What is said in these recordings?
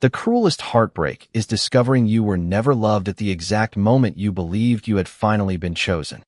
The cruelest heartbreak is discovering you were never loved at the exact moment you believed you had finally been chosen.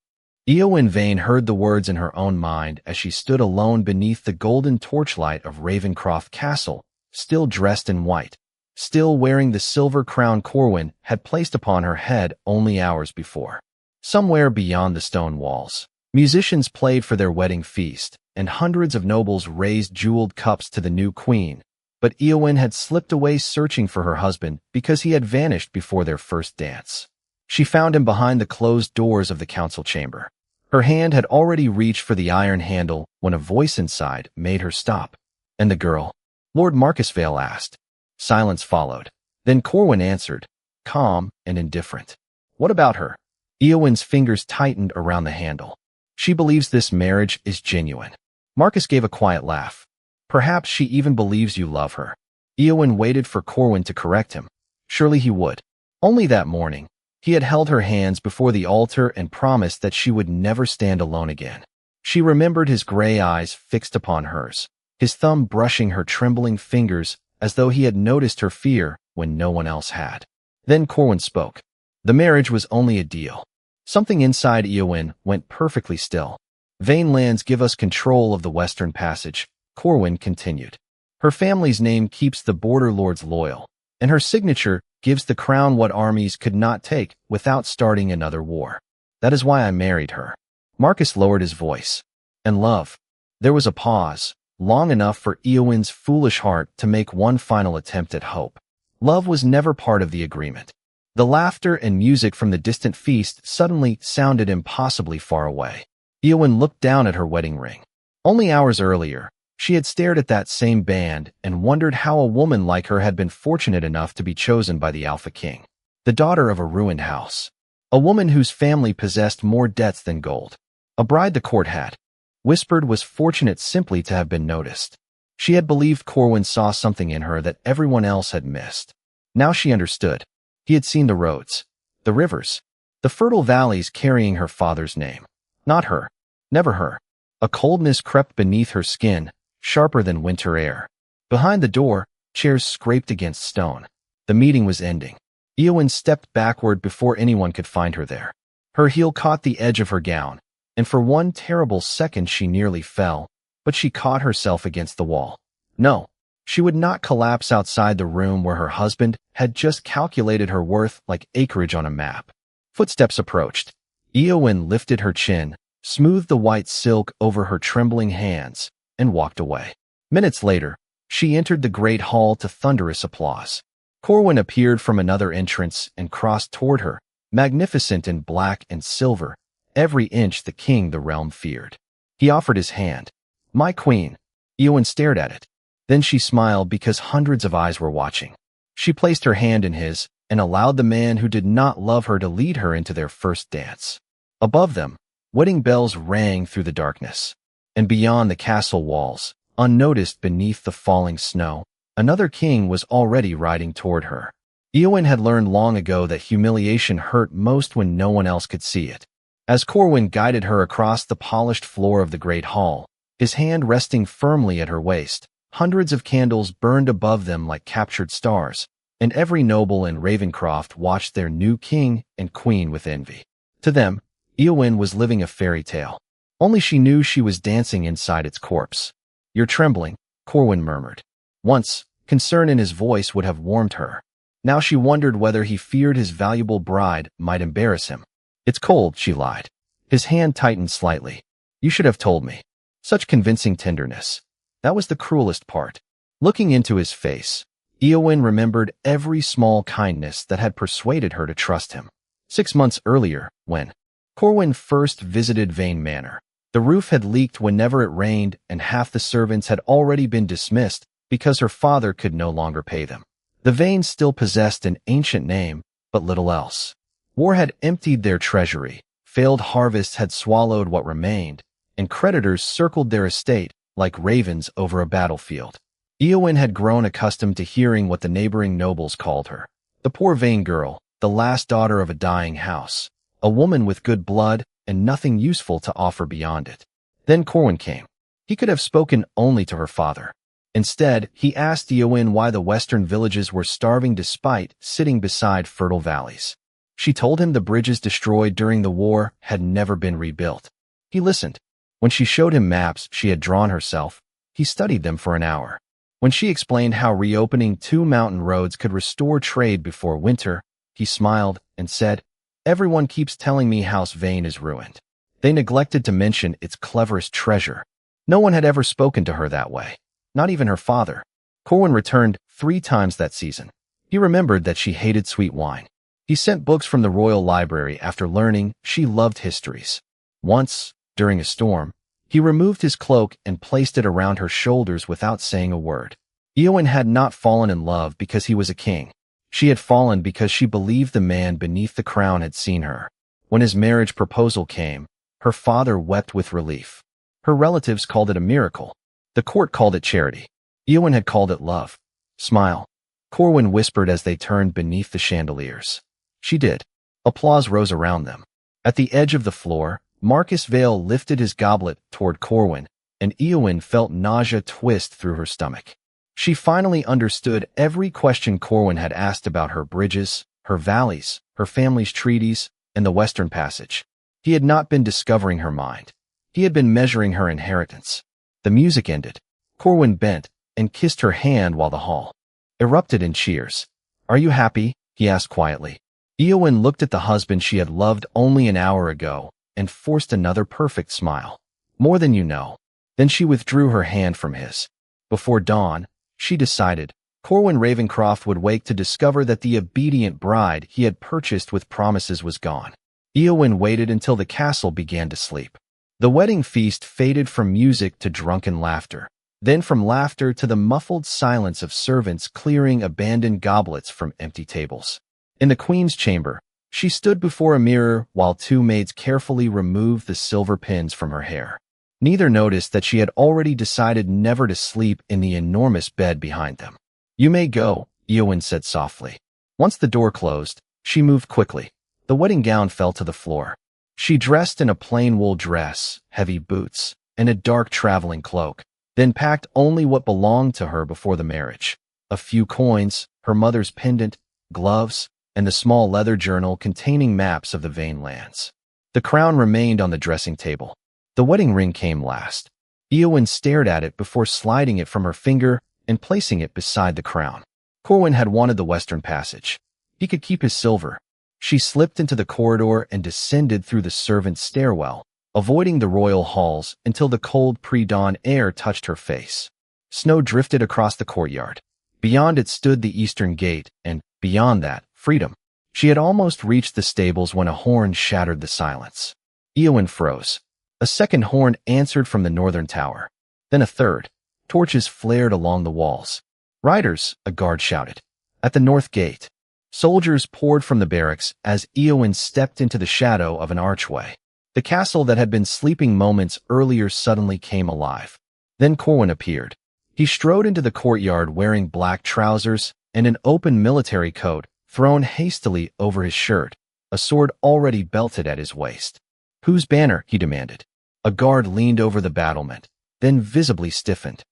Eowin Veyne heard the words in her own mind as she stood alone beneath the golden torchlight of Ravencroft Castle, still dressed in white, still wearing the silver crown Corwin had placed upon her head only hours before. Somewhere beyond the stone walls, musicians played for their wedding feast, and hundreds of nobles raised jeweled cups to the new queen. But Eowyn had slipped away searching for her husband because he had vanished before their first dance. She found him behind the closed doors of the council chamber. Her hand had already reached for the iron handle when a voice inside made her stop. "And the girl?" Lord Marcus Vale asked. Silence followed. Then Corwin answered, calm and indifferent. "What about her?" Eowyn's fingers tightened around the handle. "She believes this marriage is genuine." Marcus gave a quiet laugh. "Perhaps she even believes you love her." Eowyn waited for Corwin to correct him. Surely he would. Only that morning, he had held her hands before the altar and promised that she would never stand alone again. She remembered his gray eyes fixed upon hers, his thumb brushing her trembling fingers as though he had noticed her fear when no one else had. Then Corwin spoke. The marriage was only a deal. Something inside Eowyn went perfectly still. "Veyne lands give us control of the Western Passage," Corwin continued. "Her family's name keeps the border lords loyal, and her signature gives the crown what armies could not take without starting another war. That is why I married her." Marcus lowered his voice. "And love?" There was a pause, long enough for Eowyn's foolish heart to make one final attempt at hope. Love was never part of the agreement. The laughter and music from the distant feast suddenly sounded impossibly far away. Eowyn looked down at her wedding ring. Only hours earlier, she had stared at that same band and wondered how a woman like her had been fortunate enough to be chosen by the Alpha King, the daughter of a ruined house, a woman whose family possessed more debts than gold, a bride the court had whispered was fortunate simply to have been noticed. She had believed Corwin saw something in her that everyone else had missed. Now she understood. He had seen the roads, the rivers, the fertile valleys carrying her father's name. Not her. Never her. A coldness crept beneath her skin, sharper than winter air. Behind the door, chairs scraped against stone. The meeting was ending. Eowyn stepped backward before anyone could find her there. Her heel caught the edge of her gown, and for one terrible second she nearly fell, but she caught herself against the wall. No, she would not collapse outside the room where her husband had just calculated her worth like acreage on a map. Footsteps approached. Eowyn lifted her chin, smoothed the white silk over her trembling hands, and walked away. Minutes later, she entered the great hall to thunderous applause. Corwin appeared from another entrance and crossed toward her, magnificent in black and silver, every inch the king the realm feared. He offered his hand. "My queen." Eowyn stared at it. Then she smiled because hundreds of eyes were watching. She placed her hand in his and allowed the man who did not love her to lead her into their first dance. Above them, wedding bells rang through the darkness. And beyond the castle walls, unnoticed beneath the falling snow, another king was already riding toward her. Eowyn had learned long ago that humiliation hurt most when no one else could see it. As Corwin guided her across the polished floor of the great hall, his hand resting firmly at her waist, hundreds of candles burned above them like captured stars, and every noble in Ravencroft watched their new king and queen with envy. To them, Eowyn was living a fairy tale. Only she knew she was dancing inside its corpse. "You're trembling," Corwin murmured. Once, concern in his voice would have warmed her. Now she wondered whether he feared his valuable bride might embarrass him. "It's cold," she lied. His hand tightened slightly. "You should have told me." Such convincing tenderness. That was the cruelest part. Looking into his face, Eowyn remembered every small kindness that had persuaded her to trust him. 6 months earlier, when Corwin first visited Veyne Manor, the roof had leaked whenever it rained and half the servants had already been dismissed because her father could no longer pay them. The Veynes still possessed an ancient name, but little else. War had emptied their treasury, failed harvests had swallowed what remained, and creditors circled their estate like ravens over a battlefield. Eowyn had grown accustomed to hearing what the neighboring nobles called her. The poor Veyne girl, the last daughter of a dying house, a woman with good blood and nothing useful to offer beyond it. Then Corwin came. He could have spoken only to her father. Instead, he asked Eowyn why the western villages were starving despite sitting beside fertile valleys. She told him the bridges destroyed during the war had never been rebuilt. He listened. When she showed him maps she had drawn herself, he studied them for an hour. When she explained how reopening 2 mountain roads could restore trade before winter, he smiled and said, "Everyone keeps telling me House Veyne is ruined." They neglected to mention its cleverest treasure. No one had ever spoken to her that way, not even her father. Corwin returned 3 times that season. He remembered that she hated sweet wine. He sent books from the royal library after learning she loved histories. Once, during a storm, he removed his cloak and placed it around her shoulders without saying a word. Eowyn had not fallen in love because he was a king. She had fallen because she believed the man beneath the crown had seen her. When his marriage proposal came, her father wept with relief. Her relatives called it a miracle. The court called it charity. Eowyn had called it love. "Smile," Corwin whispered as they turned beneath the chandeliers. She did. Applause rose around them. At the edge of the floor, Marcus Vale lifted his goblet toward Corwin, and Eowyn felt nausea twist through her stomach. She finally understood every question Corwin had asked about her bridges, her valleys, her family's treaties, and the Western Passage. He had not been discovering her mind. He had been measuring her inheritance. The music ended. Corwin bent and kissed her hand while the hall erupted in cheers. "Are you happy?" he asked quietly. Eowyn looked at the husband she had loved only an hour ago and forced another perfect smile. "More than you know." Then she withdrew her hand from his. Before dawn, she decided, Corwin Ravencroft would wake to discover that the obedient bride he had purchased with promises was gone. Eowyn waited until the castle began to sleep. The wedding feast faded from music to drunken laughter, then from laughter to the muffled silence of servants clearing abandoned goblets from empty tables. In the queen's chamber, she stood before a mirror while 2 maids carefully removed the silver pins from her hair. Neither noticed that she had already decided never to sleep in the enormous bed behind them. "You may go," Eowyn said softly. Once the door closed, she moved quickly. The wedding gown fell to the floor. She dressed in a plain wool dress, heavy boots, and a dark traveling cloak, then packed only what belonged to her before the marriage: a few coins, her mother's pendant, gloves, and the small leather journal containing maps of the Veyne lands. The crown remained on the dressing table. The wedding ring came last. Eowyn stared at it before sliding it from her finger and placing it beside the crown. Corwin had wanted the Western Passage. He could keep his silver. She slipped into the corridor and descended through the servants' stairwell, avoiding the royal halls until the cold pre-dawn air touched her face. Snow drifted across the courtyard. Beyond it stood the eastern gate, and, beyond that, freedom. She had almost reached the stables when a horn shattered the silence. Eowyn froze. A second horn answered from the northern tower. Then a third. Torches flared along the walls. "Riders," a guard shouted. At the north gate, soldiers poured from the barracks as Eowyn stepped into the shadow of an archway. The castle that had been sleeping moments earlier suddenly came alive. Then Corwin appeared. He strode into the courtyard wearing black trousers and an open military coat thrown hastily over his shirt, a sword already belted at his waist. "Whose banner?" he demanded. A guard leaned over the battlement, then visibly stiffened.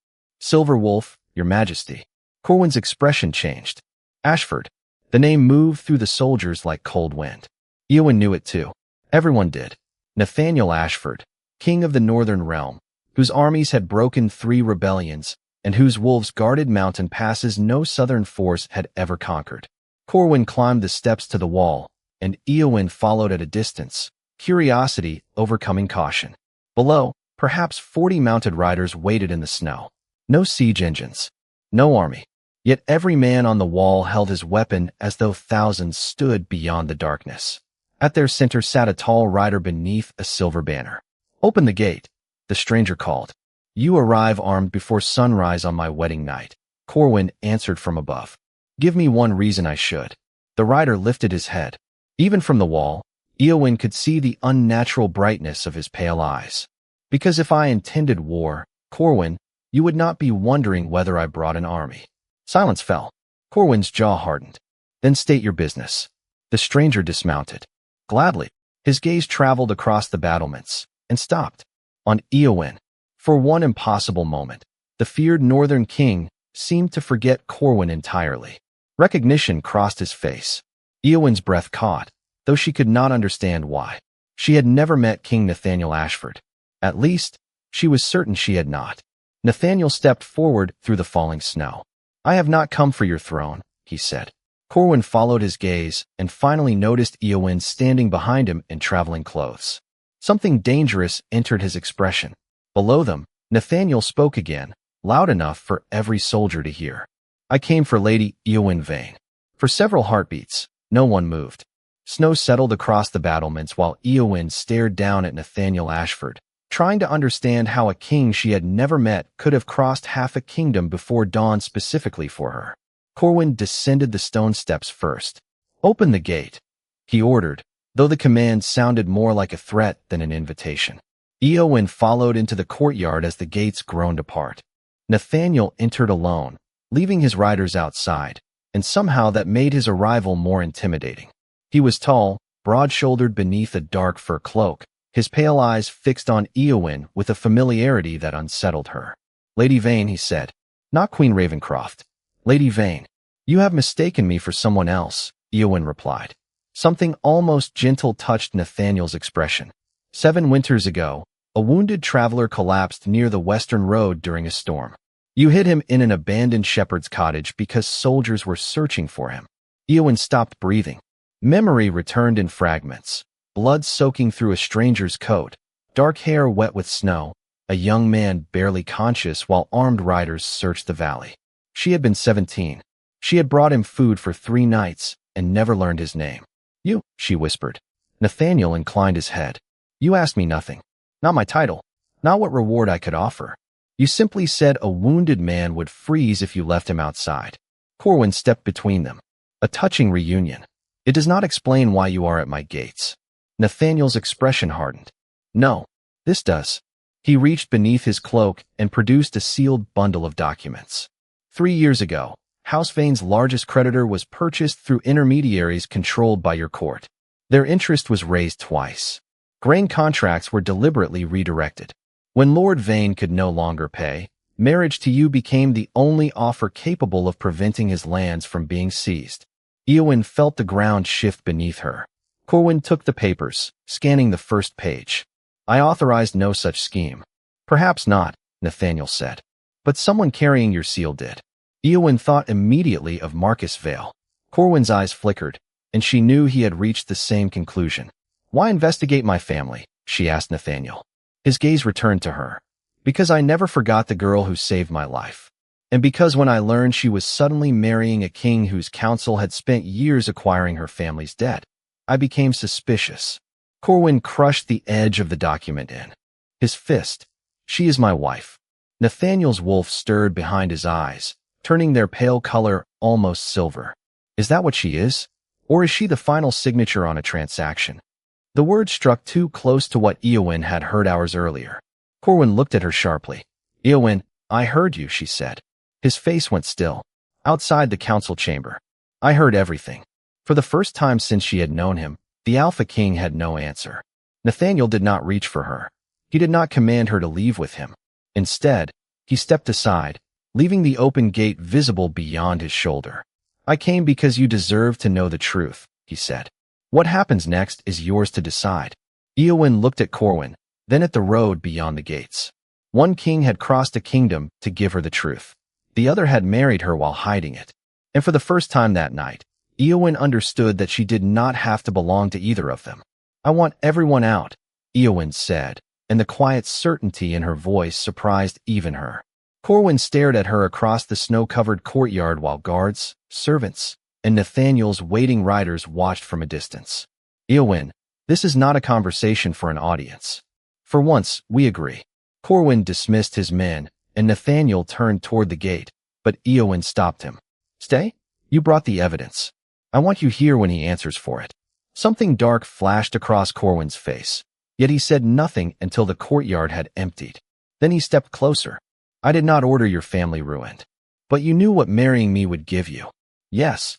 "Silver Wolf, Your Majesty." Corwin's expression changed. "Ashford." The name moved through the soldiers like cold wind. Eowyn knew it too. Everyone did. Nathaniel Ashford, king of the Northern Realm, whose armies had broken 3 rebellions, and whose wolves guarded mountain passes no southern force had ever conquered. Corwin climbed the steps to the wall, and Eowyn followed at a distance, curiosity overcoming caution. Below, perhaps 40 mounted riders waited in the snow. No siege engines. No army. Yet every man on the wall held his weapon as though thousands stood beyond the darkness. At their center sat a tall rider beneath a silver banner. "Open the gate," the stranger called. "You arrive armed before sunrise on my wedding night," Corwin answered from above. "Give me one reason I should." The rider lifted his head. Even from the wall, Eowyn could see the unnatural brightness of his pale eyes. "Because if I intended war, Corwin, you would not be wondering whether I brought an army." Silence fell. Corwin's jaw hardened. "Then state your business." The stranger dismounted. Gladly, his gaze traveled across the battlements and stopped on Eowyn. For one impossible moment, The feared northern king seemed to forget Corwin entirely. Recognition crossed his face. Eowyn's breath caught, though she could not understand why. She had never met King Nathaniel Ashford. At least, she was certain she had not. Nathaniel stepped forward through the falling snow. "I have not come for your throne," he said. Corwin followed his gaze and finally noticed Eowyn standing behind him in traveling clothes. Something dangerous entered his expression. Below them, Nathaniel spoke again, loud enough for every soldier to hear. "I came for Lady Eowin Veyne." For several heartbeats, no one moved. Snow settled across the battlements while Eowyn stared down at Nathaniel Ashford, trying to understand how a king she had never met could have crossed half a kingdom before dawn specifically for her. Corwin descended the stone steps first. "Open the gate," he ordered, though the command sounded more like a threat than an invitation. Eowyn followed into the courtyard as the gates groaned apart. Nathaniel entered alone, leaving his riders outside, and somehow that made his arrival more intimidating. He was tall, broad-shouldered beneath a dark fur cloak, his pale eyes fixed on Eowyn with a familiarity that unsettled her. "Lady Veyne," he said. "Not Queen Ravencroft. Lady Veyne." "You have mistaken me for someone else," Eowyn replied. Something almost gentle touched Nathaniel's expression. 7 winters ago, a wounded traveler collapsed near the western road during a storm. You hid him in an abandoned shepherd's cottage because soldiers were searching for him. Eowyn stopped breathing. Memory returned in fragments, blood soaking through a stranger's coat, dark hair wet with snow, a young man barely conscious while armed riders searched the valley. She had been 17. She had brought him food for 3 nights and never learned his name. "You," she whispered. Nathaniel inclined his head. "You asked me nothing. Not my title. Not what reward I could offer. You simply said a wounded man would freeze if you left him outside." Corwin stepped between them. "A touching reunion. It does not explain why you are at my gates." Nathaniel's expression hardened. "No, this does." He reached beneath his cloak and produced a sealed bundle of documents. 3 years ago, House Veyne's largest creditor was purchased through intermediaries controlled by your court. Their interest was raised twice. Grain contracts were deliberately redirected. When Lord Veyne could no longer pay, marriage to you became the only offer capable of preventing his lands from being seized. Eowyn felt the ground shift beneath her. Corwin took the papers, scanning the first page. "I authorized no such scheme." "Perhaps not," Nathaniel said. "But someone carrying your seal did." Eowyn thought immediately of Marcus Vale. Corwin's eyes flickered, and she knew he had reached the same conclusion. "Why investigate my family?" she asked Nathaniel. His gaze returned to her. "Because I never forgot the girl who saved my life. And because when I learned she was suddenly marrying a king whose council had spent years acquiring her family's debt, I became suspicious." Corwin crushed the edge of the document in his fist. "She is my wife." Nathaniel's wolf stirred behind his eyes, turning their pale color almost silver. "Is that what she is? Or is she the final signature on a transaction?" The word struck too close to what Eowyn had heard hours earlier. Corwin looked at her sharply. "Eowyn, I heard you," she said. His face went still. "Outside the council chamber. I heard everything." For the first time since she had known him, the Alpha King had no answer. Nathaniel did not reach for her. He did not command her to leave with him. Instead, he stepped aside, leaving the open gate visible beyond his shoulder. "I came because you deserve to know the truth," he said. "What happens next is yours to decide." Eowyn looked at Corwin, then at the road beyond the gates. One king had crossed a kingdom to give her the truth. The other had married her while hiding it. And for the first time that night, Eowyn understood that she did not have to belong to either of them. "I want everyone out," Eowyn said, and the quiet certainty in her voice surprised even her. Corwin stared at her across the snow-covered courtyard while guards, servants, and Nathaniel's waiting riders watched from a distance. "Eowyn, this is not a conversation for an audience. For once, we agree." Corwin dismissed his men, and Nathaniel turned toward the gate, but Eowyn stopped him. "Stay? You brought the evidence. I want you here when he answers for it." Something dark flashed across Corwin's face, yet he said nothing until the courtyard had emptied. Then he stepped closer. "I did not order your family ruined. But you knew what marrying me would give you." "Yes."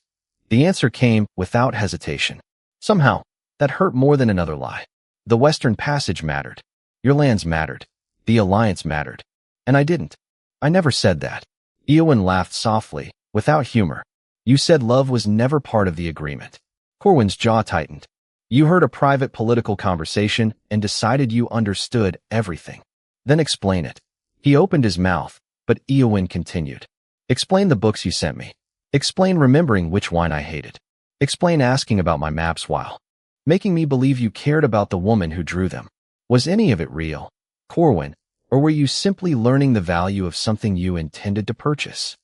The answer came without hesitation. Somehow, that hurt more than another lie. "The Western Passage mattered. Your lands mattered. The alliance mattered. And I didn't. I never said that. Eowyn laughed softly, without humor. You said love was never part of the agreement. Corwin's jaw tightened. You heard a private political conversation and decided you understood everything. Then explain it. He opened his mouth, but Eowyn continued. Explain the books you sent me. Explain remembering which wine I hated. Explain asking about my maps while making me believe you cared about the woman who drew them. Was any of it real, Corwin, or were you simply learning the value of something you intended to purchase?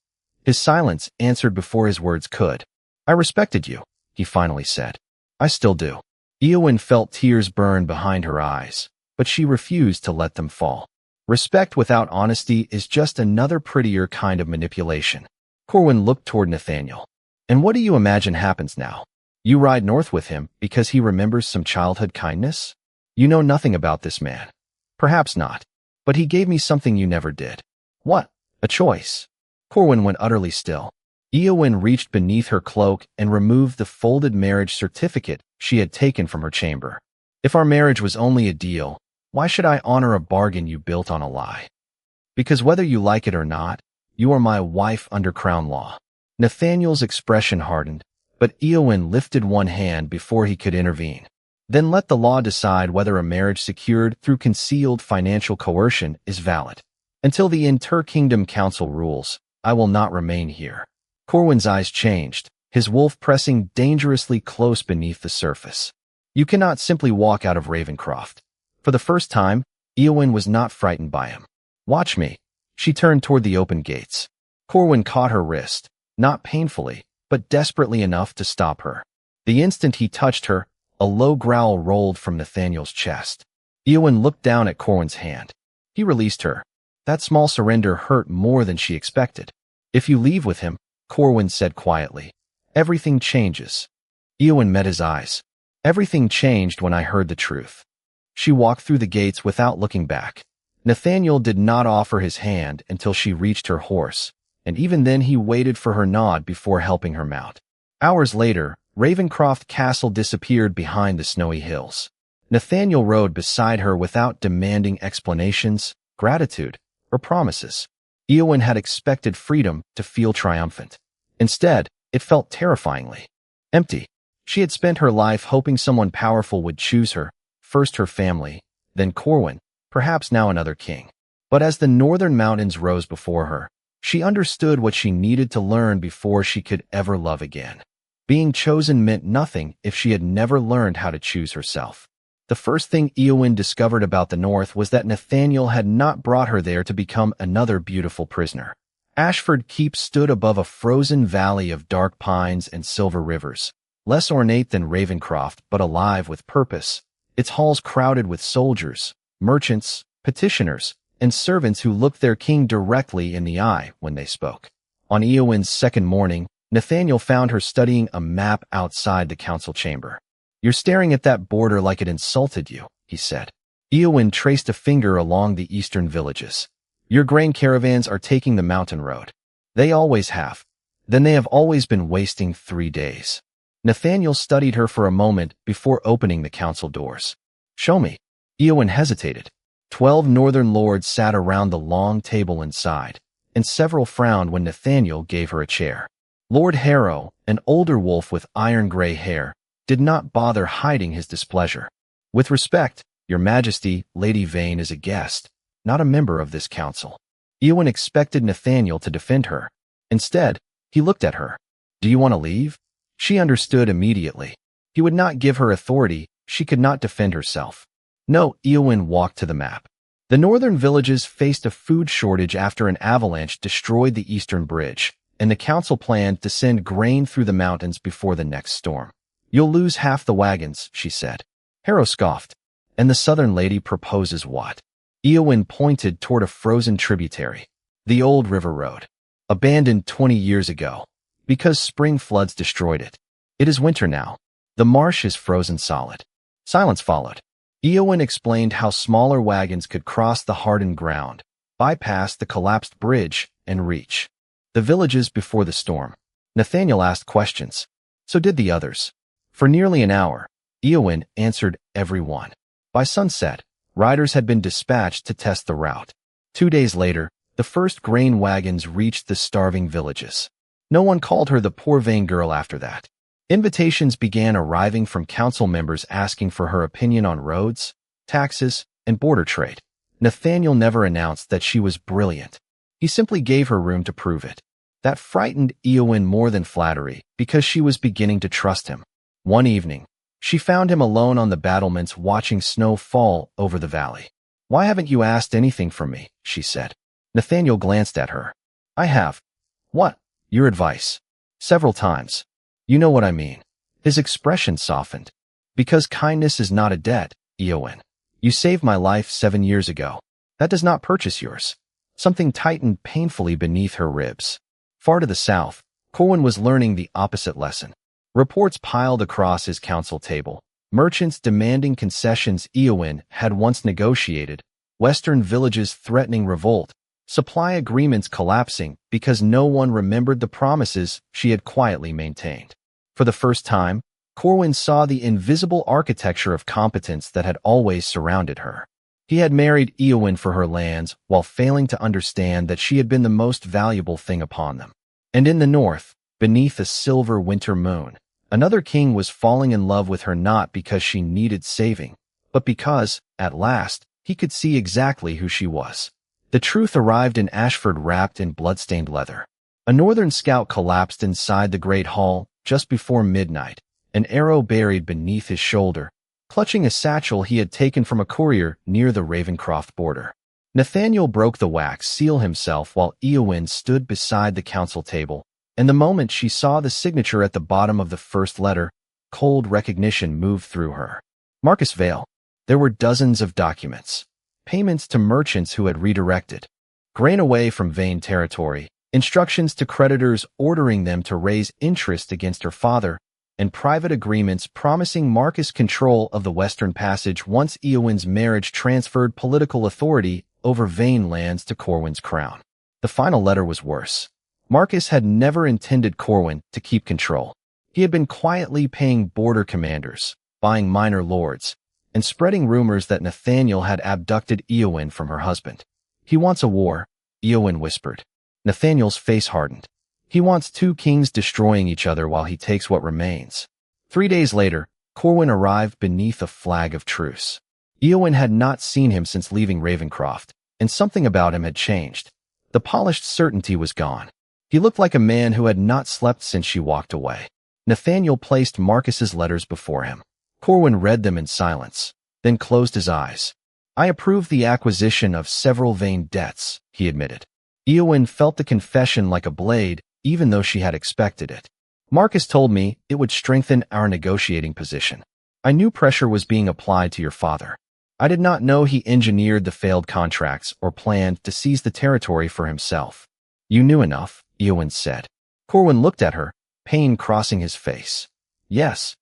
His silence answered before his words could. I respected you, he finally said. I still do. Eowyn felt tears burn behind her eyes, but she refused to let them fall. Respect without honesty is just another prettier kind of manipulation. Corwin looked toward Nathaniel. And what do you imagine happens now? You ride north with him because he remembers some childhood kindness? You know nothing about this man. Perhaps not. But he gave me something you never did. What? A choice. Corwin went utterly still. Eowyn reached beneath her cloak and removed the folded marriage certificate she had taken from her chamber. If our marriage was only a deal, why should I honor a bargain you built on a lie? Because whether you like it or not, you are my wife under crown law. Nathaniel's expression hardened, but Eowyn lifted one hand before he could intervene. Then let the law decide whether a marriage secured through concealed financial coercion is valid. Until the Inter-Kingdom Council rules, I will not remain here. Corwin's eyes changed, his wolf pressing dangerously close beneath the surface. You cannot simply walk out of Ravencroft. For the first time, Eowyn was not frightened by him. Watch me. She turned toward the open gates. Corwin caught her wrist, not painfully, but desperately enough to stop her. The instant he touched her, a low growl rolled from Nathaniel's chest. Eowyn looked down at Corwin's hand. He released her. That small surrender hurt more than she expected. If you leave with him, Corwin said quietly, everything changes. Eowyn met his eyes. Everything changed when I heard the truth. She walked through the gates without looking back. Nathaniel did not offer his hand until she reached her horse, and even then he waited for her nod before helping her mount. Hours later, Ravencroft Castle disappeared behind the snowy hills. Nathaniel rode beside her without demanding explanations, gratitude, or promises. Eowyn had expected freedom to feel triumphant. Instead, it felt terrifyingly empty. She had spent her life hoping someone powerful would choose her, first her family, then Corwin, perhaps now another king. But as the northern mountains rose before her, she understood what she needed to learn before she could ever love again. Being chosen meant nothing if she had never learned how to choose herself. The first thing Eowyn discovered about the North was that Nathaniel had not brought her there to become another beautiful prisoner. Ashford Keep stood above a frozen valley of dark pines and silver rivers, less ornate than Ravencroft but alive with purpose, its halls crowded with soldiers, merchants, petitioners, and servants who looked their king directly in the eye when they spoke. On Eowyn's second morning, Nathaniel found her studying a map outside the council chamber. You're staring at that border like it insulted you, he said. Eowyn traced a finger along the eastern villages. Your grain caravans are taking the mountain road. They always have. Then they have always been wasting 3 days. Nathaniel studied her for a moment before opening the council doors. Show me. Eowyn hesitated. 12 northern lords sat around the long table inside, and several frowned when Nathaniel gave her a chair. Lord Harrow, an older wolf with iron-gray hair, did not bother hiding his displeasure. With respect, Your Majesty, Lady Veyne is a guest, not a member of this council. Eowyn expected Nathaniel to defend her. Instead, he looked at her. Do you want to leave? She understood immediately. He would not give her authority. She could not defend herself. No, Eowyn walked to the map. The northern villages faced a food shortage after an avalanche destroyed the eastern bridge, and the council planned to send grain through the mountains before the next storm. You'll lose half the wagons, she said. Harrow scoffed. And the southern lady proposes what? Eowyn pointed toward a frozen tributary. The old river road. Abandoned 20 years ago. Because spring floods destroyed it. It is winter now. The marsh is frozen solid. Silence followed. Eowyn explained how smaller wagons could cross the hardened ground, bypass the collapsed bridge, and reach the villages before the storm. Nathaniel asked questions. So did the others. For nearly an hour, Eowyn answered every one. By sunset, riders had been dispatched to test the route. 2 days later, The first grain wagons reached the starving villages. No one called her the poor Veyne girl after that. Invitations began arriving from council members asking for her opinion on roads, taxes, and border trade. Nathaniel never announced that she was brilliant. He simply gave her room to prove it. That frightened Eowyn more than flattery, because she was beginning to trust him. One evening, she found him alone on the battlements watching snow fall over the valley. "Why haven't you asked anything from me?" she said. Nathaniel glanced at her. "I have." "What?" "Your advice." "Several times." "You know what I mean." His expression softened. "Because kindness is not a debt, Eowyn. You saved my life 7 years ago. That does not purchase yours." Something tightened painfully beneath her ribs. Far to the south, Corwin was learning the opposite lesson. Reports piled across his council table. Merchants demanding concessions Eowyn had once negotiated, western villages threatening revolt, supply agreements collapsing because no one remembered the promises she had quietly maintained. For the first time, Corwin saw the invisible architecture of competence that had always surrounded her. He had married Eowyn for her lands while failing to understand that she had been the most valuable thing upon them. And in the north, beneath a silver winter moon, another king was falling in love with her not because she needed saving, but because, at last, he could see exactly who she was. The truth arrived in Ashford wrapped in blood-stained leather. A northern scout collapsed inside the great hall just before midnight, an arrow buried beneath his shoulder, clutching a satchel he had taken from a courier near the Ravencroft border. Nathaniel broke the wax seal himself while Eowyn stood beside the council table, and the moment she saw the signature at the bottom of the first letter, cold recognition moved through her. Marcus Vale. There were dozens of documents. Payments to merchants who had redirected. Grain away from Veyne territory. Instructions to creditors ordering them to raise interest against her father, and private agreements promising Marcus control of the Western Passage once Eowyn's marriage transferred political authority over Veyne lands to Corwin's crown. The final letter was worse. Marcus had never intended Corwin to keep control. He had been quietly paying border commanders, buying minor lords, and spreading rumors that Nathaniel had abducted Eowyn from her husband. "He wants a war," Eowyn whispered. Nathaniel's face hardened. "He wants 2 kings destroying each other while he takes what remains." 3 days later, Corwin arrived beneath a flag of truce. Eowyn had not seen him since leaving Ravencroft, and something about him had changed. The polished certainty was gone. He looked like a man who had not slept since she walked away. Nathaniel placed Marcus's letters before him. Corwin read them in silence, then closed his eyes. "I approve the acquisition of several Veyne debts," he admitted. Eowyn felt the confession like a blade, even though she had expected it. "Marcus told me it would strengthen our negotiating position. I knew pressure was being applied to your father. I did not know he engineered the failed contracts or planned to seize the territory for himself." "You knew enough," Eowyn said. Corwin looked at her, pain crossing his face. "Yes."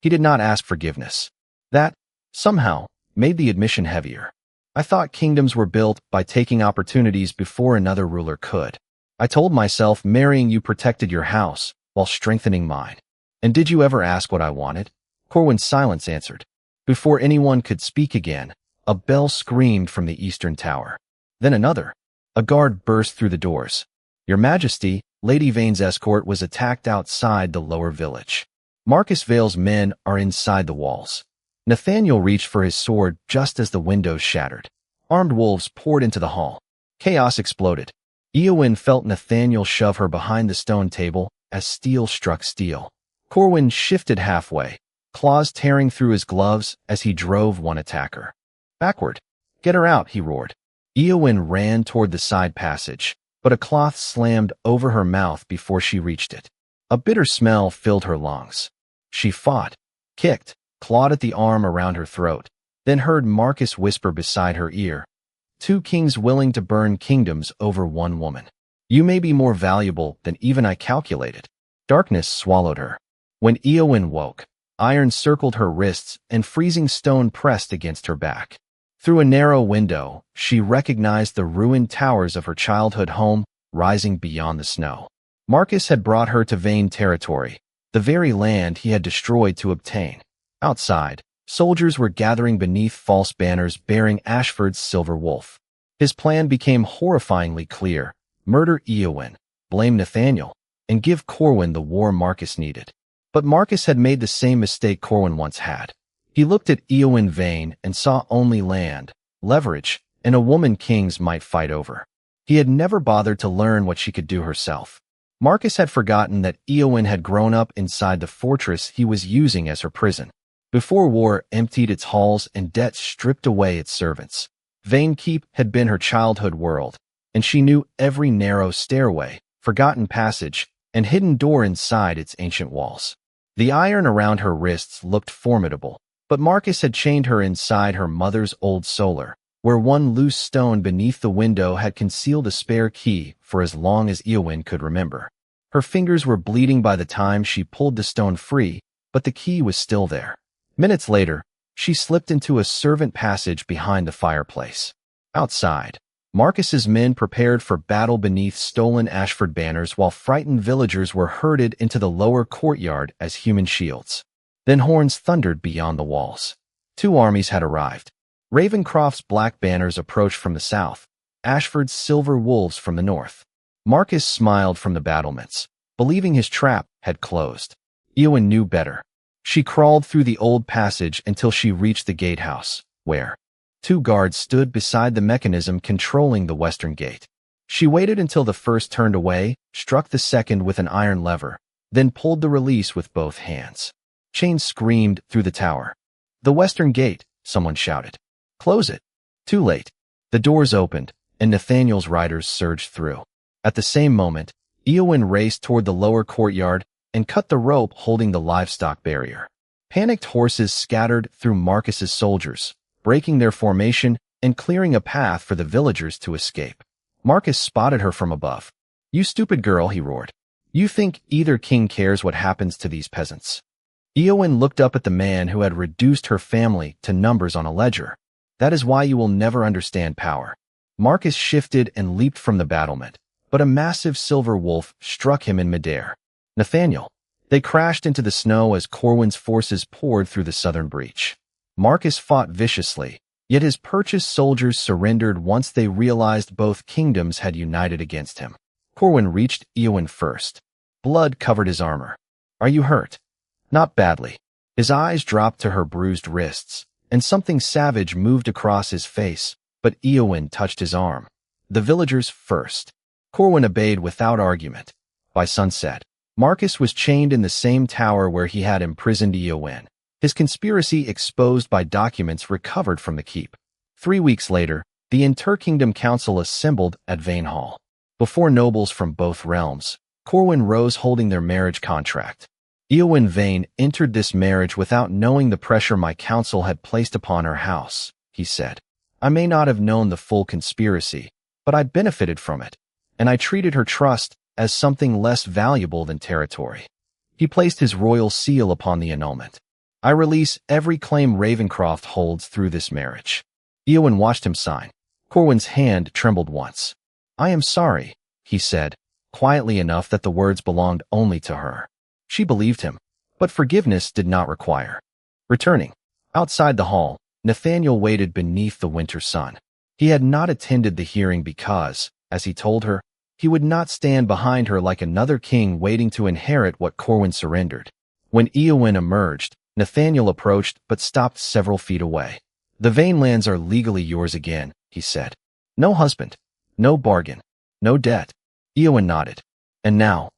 He did not ask forgiveness. That, somehow, made the admission heavier. "I thought kingdoms were built by taking opportunities before another ruler could. I told myself marrying you protected your house, while strengthening mine. And did you ever ask what I wanted?" Corwin's silence answered. Before anyone could speak again, a bell screamed from the eastern tower. Then another. A guard burst through the doors. "Your Majesty, Lady Veyne's escort was attacked outside the lower village. Marcus Vale's men are inside the walls." Nathaniel reached for his sword just as the windows shattered. Armed wolves poured into the hall. Chaos exploded. Eowyn felt Nathaniel shove her behind the stone table as steel struck steel. Corwin shifted halfway, claws tearing through his gloves as he drove one attacker. "Backward! Get her out!" he roared. Eowyn ran toward the side passage, but a cloth slammed over her mouth before she reached it. A bitter smell filled her lungs. She fought, kicked, clawed at the arm around her throat, then heard Marcus whisper beside her ear, "2 kings willing to burn kingdoms over 1 woman. You may be more valuable than even I calculated." Darkness swallowed her. When Eowyn woke, iron circled her wrists and freezing stone pressed against her back. Through a narrow window, she recognized the ruined towers of her childhood home rising beyond the snow. Marcus had brought her to Veyne territory, the very land he had destroyed to obtain. Outside, soldiers were gathering beneath false banners bearing Ashford's silver wolf. His plan became horrifyingly clear: murder Eowyn, blame Nathaniel, and give Corwin the war Marcus needed. But Marcus had made the same mistake Corwin once had. He looked at Eowin Veyne and saw only land, leverage, and a woman kings might fight over. He had never bothered to learn what she could do herself. Marcus had forgotten that Eowyn had grown up inside the fortress he was using as her prison. Before war emptied its halls and debt stripped away its servants, Veyne Keep had been her childhood world, and she knew every narrow stairway, forgotten passage, and hidden door inside its ancient walls. The iron around her wrists looked formidable, but Marcus had chained her inside her mother's old solar, where one loose stone beneath the window had concealed a spare key for as long as Eowyn could remember. Her fingers were bleeding by the time she pulled the stone free, but the key was still there. Minutes later, she slipped into a servant passage behind the fireplace. Outside, Marcus's men prepared for battle beneath stolen Ashford banners while frightened villagers were herded into the lower courtyard as human shields. Then horns thundered beyond the walls. 2 armies had arrived. Ravencroft's black banners approached from the south, Ashford's silver wolves from the north. Marcus smiled from the battlements, believing his trap had closed. Eowyn knew better. She crawled through the old passage until she reached the gatehouse, where 2 guards stood beside the mechanism controlling the western gate. She waited until the first turned away, struck the second with an iron lever, then pulled the release with both hands. Chains screamed through the tower. "The western gate," someone shouted. "Close it." Too late. The doors opened, and Nathaniel's riders surged through. At the same moment, Eowyn raced toward the lower courtyard and cut the rope holding the livestock barrier. Panicked horses scattered through Marcus's soldiers, breaking their formation and clearing a path for the villagers to escape. Marcus spotted her from above. "You stupid girl," he roared. "You think either king cares what happens to these peasants?" Eowyn looked up at the man who had reduced her family to numbers on a ledger. "That is why you will never understand power." Marcus shifted and leaped from the battlement, but a massive silver wolf struck him in midair. "Nathaniel." They crashed into the snow as Corwin's forces poured through the southern breach. Marcus fought viciously, yet his purchased soldiers surrendered once they realized both kingdoms had united against him. Corwin reached Eowyn first. Blood covered his armor. "Are you hurt?" "Not badly." His eyes dropped to her bruised wrists, and something savage moved across his face, but Eowyn touched his arm. "The villagers first." Corwin obeyed without argument. By sunset, Marcus was chained in the same tower where he had imprisoned Eowyn, his conspiracy exposed by documents recovered from the keep. 3 weeks later, the Interkingdom Council assembled at Veyne Hall. Before nobles from both realms, Corwin rose holding their marriage contract. "Eowin Veyne entered this marriage without knowing the pressure my council had placed upon her house," he said. "I may not have known the full conspiracy, but I benefited from it, and I treated her trust as something less valuable than territory." He placed his royal seal upon the annulment. "I release every claim Ravencroft holds through this marriage." Eowyn watched him sign. Corwin's hand trembled once. "I am sorry," he said, quietly enough that the words belonged only to her. She believed him, but forgiveness did not require. Returning, outside the hall, Nathaniel waited beneath the winter sun. He had not attended the hearing because, as he told her, he would not stand behind her like another king waiting to inherit what Corwin surrendered. When Eowyn emerged, Nathaniel approached but stopped several feet away. "The Veyne lands are legally yours again," he said. "No husband, no bargain, no debt." Eowyn nodded. "And now?"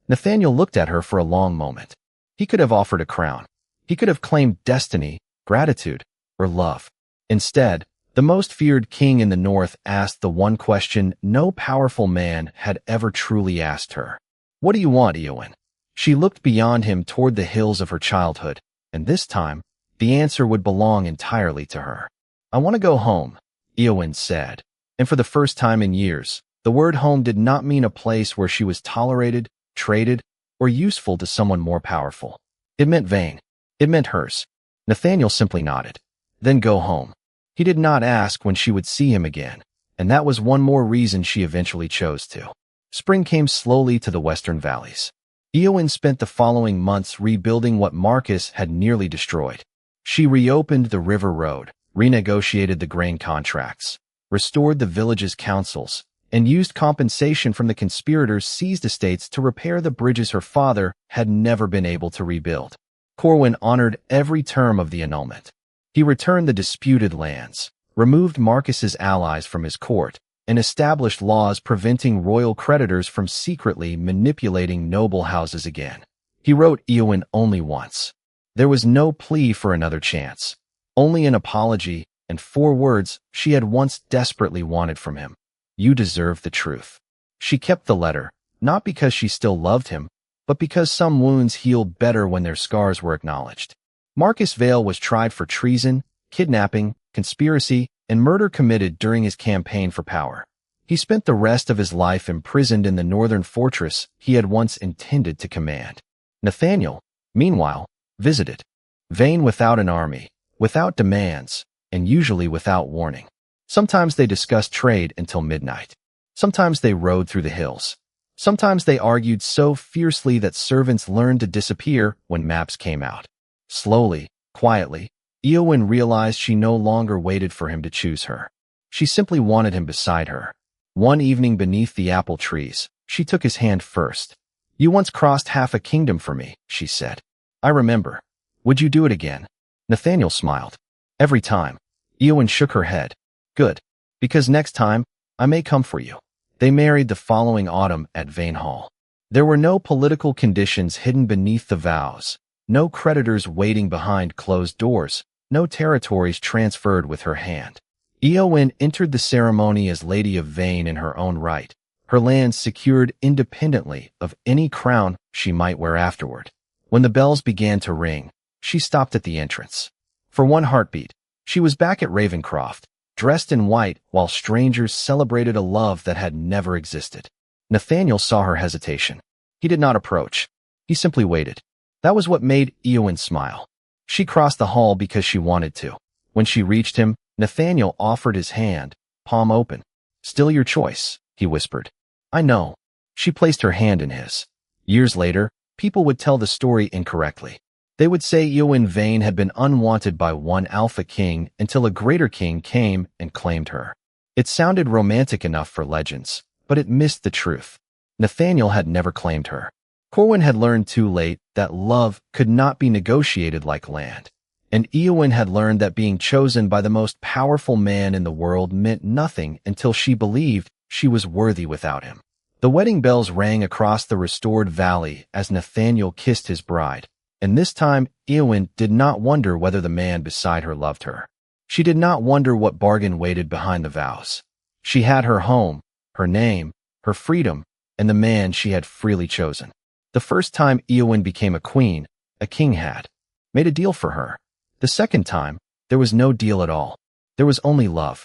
Nathaniel looked at her for a long moment. He could have offered a crown. He could have claimed destiny, gratitude, or love. Instead, the most feared king in the north asked the one question no powerful man had ever truly asked her. "What do you want, Eowyn?" She looked beyond him toward the hills of her childhood, and this time, the answer would belong entirely to her. "I want to go home," Eowyn said, and for the first time in years, the word home did not mean a place where she was tolerated, traded, or useful to someone more powerful. It meant Veyne. It meant hers. Nathaniel simply nodded. "Then go home." He did not ask when she would see him again, and that was one more reason she eventually chose to. Spring came slowly to the western valleys. Eowyn spent the following months rebuilding what Marcus had nearly destroyed. She reopened the river road, renegotiated the grain contracts, restored the village's councils, and used compensation from the conspirators' seized estates to repair the bridges her father had never been able to rebuild. Corwin honored every term of the annulment. He returned the disputed lands, removed Marcus's allies from his court, and established laws preventing royal creditors from secretly manipulating noble houses again. He wrote Eowyn only once. There was no plea for another chance, only an apology and 4 words she had once desperately wanted from him. You deserve the truth. She kept the letter, not because she still loved him, but because some wounds healed better when their scars were acknowledged. Marcus Vale was tried for treason, kidnapping, conspiracy, and murder committed during his campaign for power. He spent the rest of his life imprisoned in the northern fortress he had once intended to command. Nathaniel, meanwhile, visited Veyne without an army, without demands, and usually without warning. Sometimes they discussed trade until midnight. Sometimes they rode through the hills. Sometimes they argued so fiercely that servants learned to disappear when maps came out. Slowly, quietly, Eowyn realized she no longer waited for him to choose her. She simply wanted him beside her. One evening beneath the apple trees, she took his hand first. You once crossed half a kingdom for me, she said. I remember. Would you do it again? Nathaniel smiled. Every time. Eowyn shook her head. Good. Because next time, I may come for you. They married the following autumn at Veyne Hall. There were no political conditions hidden beneath the vows, no creditors waiting behind closed doors, no territories transferred with her hand. Eowyn entered the ceremony as Lady of Veyne in her own right, her lands secured independently of any crown she might wear afterward. When the bells began to ring, she stopped at the entrance. For one heartbeat, she was back at Ravencroft, dressed in white while strangers celebrated a love that had never existed. Nathaniel saw her hesitation. He did not approach. He simply waited. That was what made Eowyn smile. She crossed the hall because she wanted to. When she reached him, Nathaniel offered his hand, palm open. Still your choice, he whispered. I know. She placed her hand in his. Years later, people would tell the story incorrectly. They would say Eowin Veyne had been unwanted by one Alpha King until a greater king came and claimed her. It sounded romantic enough for legends, but it missed the truth. Nathaniel had never claimed her. Corwin had learned too late that love could not be negotiated like land. And Eowyn had learned that being chosen by the most powerful man in the world meant nothing until she believed she was worthy without him. The wedding bells rang across the restored valley as Nathaniel kissed his bride. And this time, Eowyn did not wonder whether the man beside her loved her. She did not wonder what bargain waited behind the vows. She had her home, her name, her freedom, and the man she had freely chosen. The first time Eowyn became a queen, a king had made a deal for her. The second time, there was no deal at all. There was only love.